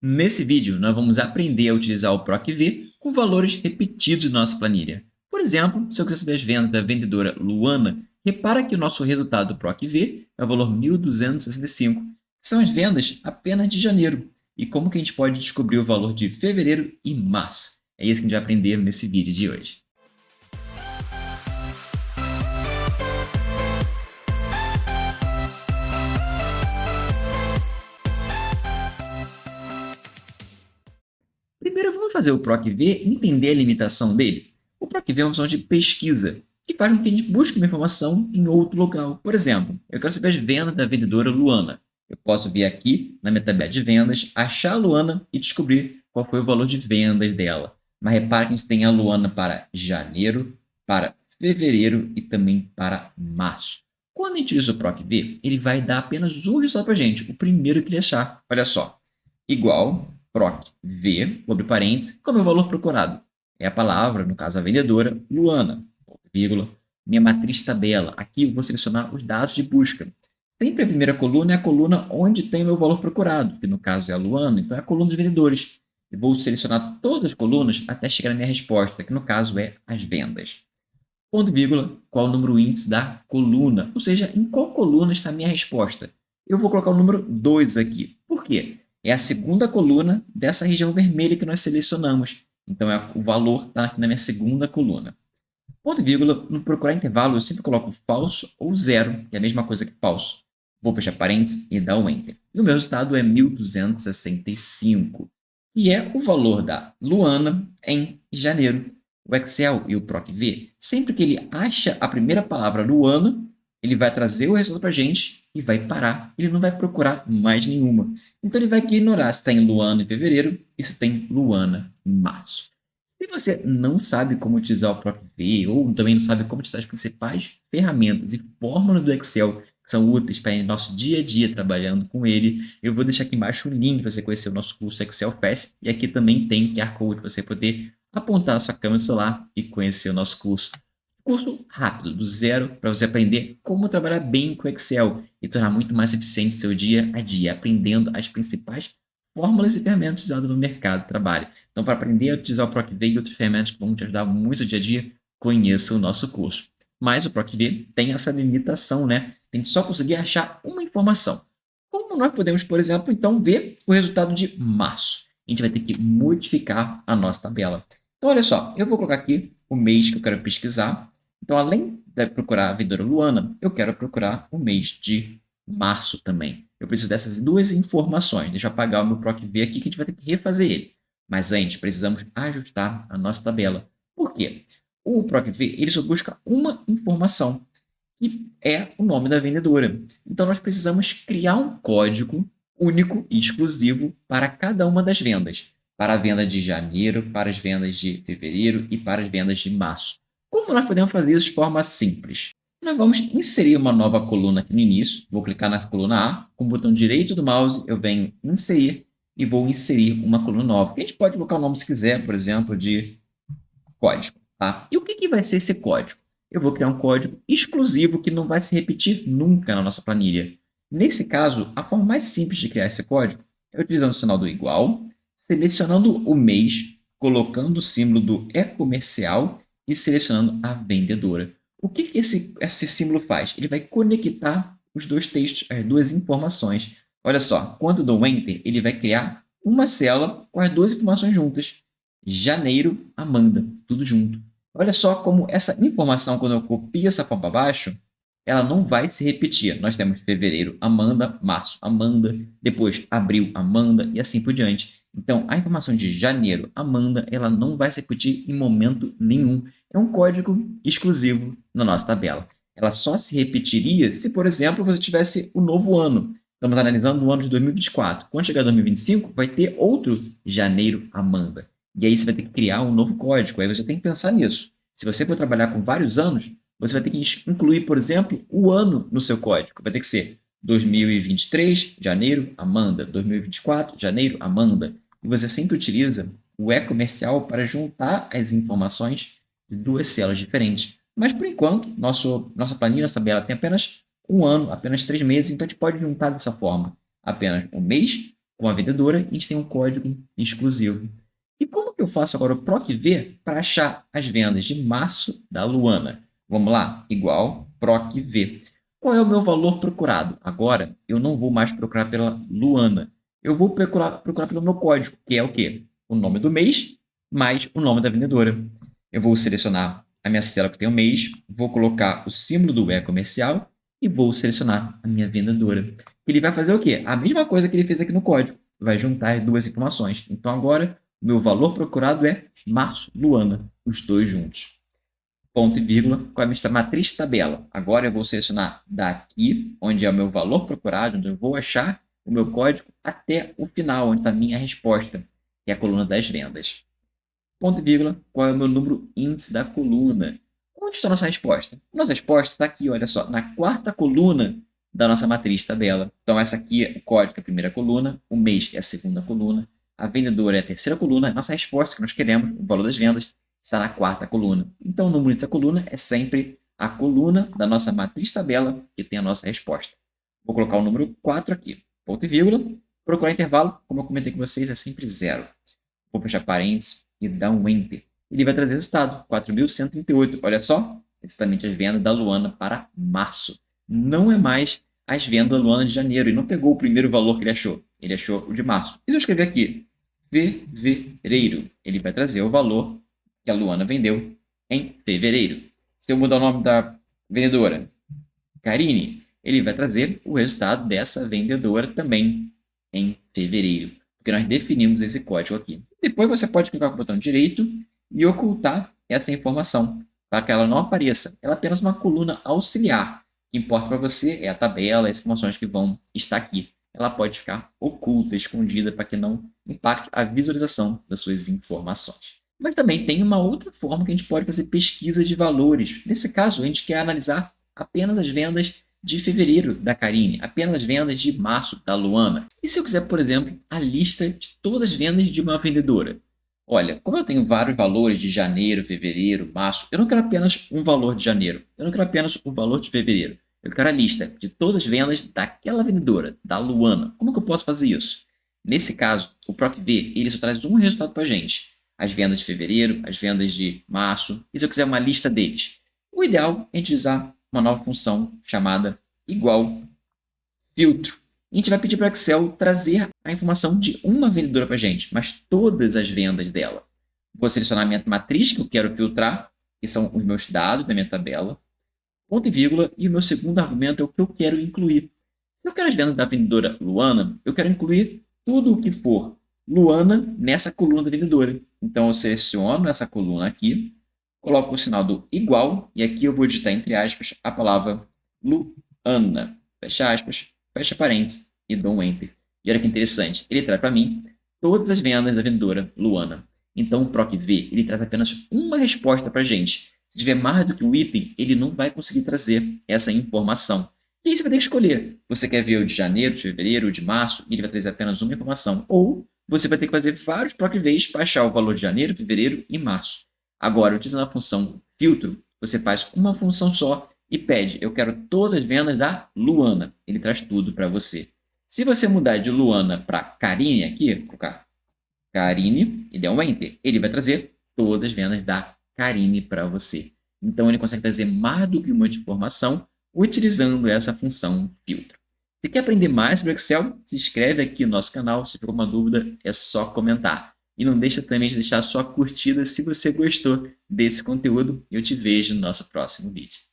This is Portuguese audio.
Nesse vídeo, nós vamos aprender a utilizar o PROC-V com valores repetidos na nossa planilha. Por exemplo, se eu quiser saber as vendas da vendedora Luana, repara que o nosso resultado do PROC-V é o valor 1.265, que são as vendas apenas de janeiro. E como que a gente pode descobrir o valor de fevereiro e março? É isso que a gente vai aprender nesse vídeo de hoje. Primeiro, vamos fazer o PROC-V e entender a limitação dele. O PROC-V é uma função de pesquisa, que faz com que a gente busque uma informação em outro local. Por exemplo, eu quero saber as vendas da vendedora Luana. Eu posso vir aqui na minha tabela de vendas, achar a Luana e descobrir qual foi o valor de vendas dela. Mas repare que a gente tem a Luana para janeiro, para fevereiro e também para março. Quando a gente utiliza o PROC-V, ele vai dar apenas um resultado para a gente, o primeiro que ele achar. Olha só, igual PROC-V, abre parênteses, como é o valor procurado. É a palavra, no caso a vendedora, Luana, vírgula, minha matriz tabela. Aqui eu vou selecionar os dados de busca. Sempre a primeira coluna é a coluna onde tem o meu valor procurado, que no caso é a Luana, então é a coluna dos vendedores. Eu vou selecionar todas as colunas até chegar na minha resposta, que no caso é as vendas. Ponto vírgula, qual o número índice da coluna, ou seja, em qual coluna está a minha resposta. Eu vou colocar o número 2 aqui. Por quê? É a segunda coluna dessa região vermelha que nós selecionamos. Então, o valor está aqui na minha segunda coluna. Ponto e vírgula, no procurar intervalo, eu sempre coloco falso ou zero, que é a mesma coisa que falso. Vou fechar parênteses e dar um Enter. E o meu resultado é 1.265, que é o valor da Luana em janeiro. O Excel e o PROC-V, sempre que ele acha a primeira palavra Luana, ele vai trazer o resultado para a gente e vai parar. Ele não vai procurar mais nenhuma. Então, ele vai ignorar se tem Luana em fevereiro e se tem Luana em março. Se você não sabe como utilizar o PROC-V ou também não sabe como utilizar as principais ferramentas e fórmulas do Excel que são úteis para o nosso dia a dia trabalhando com ele, eu vou deixar aqui embaixo o link para você conhecer o nosso curso Excel Fast. E aqui também tem QR Code para você poder apontar a sua câmera do celular e conhecer o nosso curso. Curso rápido, do zero, para você aprender como trabalhar bem com o Excel e tornar muito mais eficiente seu dia a dia, aprendendo as principais fórmulas e ferramentas usadas no mercado de trabalho. Então, para aprender a utilizar o PROC-V e outras ferramentas que vão te ajudar muito no dia a dia, conheça o nosso curso. Mas o PROC-V tem essa limitação, né? Tem que só conseguir achar uma informação. Como nós podemos, por exemplo, então ver o resultado de março? A gente vai ter que modificar a nossa tabela. Então, olha só, eu vou colocar aqui o mês que eu quero pesquisar. Então, além de procurar a vendedora Luana, eu quero procurar o mês de março também. Eu preciso dessas duas informações. Deixa eu apagar o meu PROC-V aqui que a gente vai ter que refazer ele. Mas antes, precisamos ajustar a nossa tabela. Por quê? O PROC-V ele só busca uma informação, que é o nome da vendedora. Então, nós precisamos criar um código único e exclusivo para cada uma das vendas. Para a venda de janeiro, para as vendas de fevereiro e para as vendas de março. Como nós podemos fazer isso de forma simples? Nós vamos inserir uma nova coluna aqui no início. Vou clicar na coluna A, com o botão direito do mouse, eu venho inserir e vou inserir uma coluna nova. A gente pode colocar o nome se quiser, por exemplo, de código. Tá? E o que vai ser esse código? Eu vou criar um código exclusivo que não vai se repetir nunca na nossa planilha. Nesse caso, a forma mais simples de criar esse código é utilizando o sinal do igual, selecionando o mês, colocando o símbolo do e-comercial e selecionando a vendedora. O que esse símbolo faz? Ele vai conectar os dois textos, as duas informações. Olha só, quando eu dou Enter, ele vai criar uma célula com as duas informações juntas. Janeiro, Amanda, tudo junto. Olha só como essa informação, quando eu copio essa forma para baixo, ela não vai se repetir. Nós temos fevereiro, Amanda, março, Amanda, depois abril, Amanda e assim por diante. Então, a informação de janeiro, Amanda, ela não vai se repetir em momento nenhum. É um código exclusivo na nossa tabela. Ela só se repetiria se, por exemplo, você tivesse o novo ano. Estamos analisando o ano de 2024. Quando chegar 2025, vai ter outro janeiro, Amanda. E aí você vai ter que criar um novo código. Aí você tem que pensar nisso. Se você for trabalhar com vários anos, você vai ter que incluir, por exemplo, o ano no seu código. Vai ter que ser 2023, janeiro, Amanda. 2024, janeiro, Amanda. E você sempre utiliza o e-comercial para juntar as informações de duas células diferentes. Mas, por enquanto, nossa planilha, nossa tabela tem apenas um ano, apenas 3 meses, então a gente pode juntar dessa forma apenas o mês com a vendedora, a gente tem um código exclusivo. E como que eu faço agora o PROC-V para achar as vendas de março da Luana? Vamos lá, igual PROC-V. Qual é o meu valor procurado? Agora, eu não vou mais procurar pela Luana. Eu vou procurar pelo meu código, que é o quê? O nome do mês mais o nome da vendedora. Eu vou selecionar a minha célula que tem o mês, vou colocar o símbolo do e-comercial e vou selecionar a minha vendedora. Ele vai fazer o quê? A mesma coisa que ele fez aqui no código. Vai juntar as duas informações. Então, agora, o meu valor procurado é março, Luana, os dois juntos. Ponto e vírgula com a minha matriz tabela. Agora eu vou selecionar daqui, onde é o meu valor procurado, onde eu vou achar o meu código, até o final, onde está a minha resposta, que é a coluna das vendas. Ponto e vírgula, qual é o meu número índice da coluna? Onde está a nossa resposta? Nossa resposta está aqui, olha só, na quarta coluna da nossa matriz tabela. Então, essa aqui é o código, é a primeira coluna, o mês é a segunda coluna, a vendedora é a terceira coluna, nossa resposta que nós queremos, o valor das vendas, está na quarta coluna. Então, o número dessa coluna é sempre a coluna da nossa matriz tabela que tem a nossa resposta. Vou colocar o número 4 aqui, ponto e vírgula, procurar intervalo, como eu comentei com vocês, é sempre 0. Vou fechar parênteses e dar um Enter. Ele vai trazer o resultado, 4.138. Olha só, exatamente as vendas da Luana para março. Não é mais as vendas da Luana de janeiro. Ele não pegou o primeiro valor que ele achou. Ele achou o de março. E se eu escrever aqui, fevereiro, ele vai trazer o valor que a Luana vendeu em fevereiro. Se eu mudar o nome da vendedora, Karine, ele vai trazer o resultado dessa vendedora também em fevereiro. Porque nós definimos esse código aqui. Depois você pode clicar com o botão direito e ocultar essa informação para que ela não apareça. Ela é apenas uma coluna auxiliar. O que importa para você é a tabela, as informações que vão estar aqui. Ela pode ficar oculta, escondida, para que não impacte a visualização das suas informações. Mas também tem uma outra forma que a gente pode fazer pesquisa de valores. Nesse caso, a gente quer analisar apenas as vendas de fevereiro da Karine, apenas as vendas de março da Luana. E se eu quiser, por exemplo, a lista de todas as vendas de uma vendedora? Olha, como eu tenho vários valores de janeiro, fevereiro, março, eu não quero apenas um valor de janeiro, eu não quero apenas o valor de fevereiro. Eu quero a lista de todas as vendas daquela vendedora, da Luana. Como que eu posso fazer isso? Nesse caso, o PROC-V, ele só traz um resultado para a gente. As vendas de fevereiro, as vendas de março, e se eu quiser uma lista deles? O ideal é a gente usar uma nova função chamada igual filtro. A gente vai pedir para o Excel trazer a informação de uma vendedora para a gente, mas todas as vendas dela. Vou selecionar a minha matriz que eu quero filtrar, que são os meus dados da minha tabela, ponto e vírgula, e o meu segundo argumento é o que eu quero incluir. Se eu quero as vendas da vendedora Luana, eu quero incluir tudo o que for Luana nessa coluna da vendedora. Então, eu seleciono essa coluna aqui, coloco o sinal do igual, e aqui eu vou digitar entre aspas a palavra Luana. Fecha aspas, fecha parênteses e dou um Enter. E olha que interessante, ele traz para mim todas as vendas da vendedora Luana. Então, o PROC-V, ele traz apenas uma resposta para a gente. Se tiver mais do que um item, ele não vai conseguir trazer essa informação. E aí você vai ter que escolher. Você quer ver o de janeiro, de fevereiro, o de março, e ele vai trazer apenas uma informação. Ou você vai ter que fazer vários PROC-Vs para achar o valor de janeiro, fevereiro e março. Agora, utilizando a função filtro, você faz uma função só e pede, eu quero todas as vendas da Luana. Ele traz tudo para você. Se você mudar de Luana para Karine aqui, colocar Karine e der um Enter, ele vai trazer todas as vendas da Karine para você. Então, ele consegue trazer mais do que uma informação utilizando essa função filtro. Se quer aprender mais sobre Excel, se inscreve aqui no nosso canal. Se ficou uma dúvida, é só comentar. E não deixa também de deixar sua curtida se você gostou desse conteúdo. E eu te vejo no nosso próximo vídeo.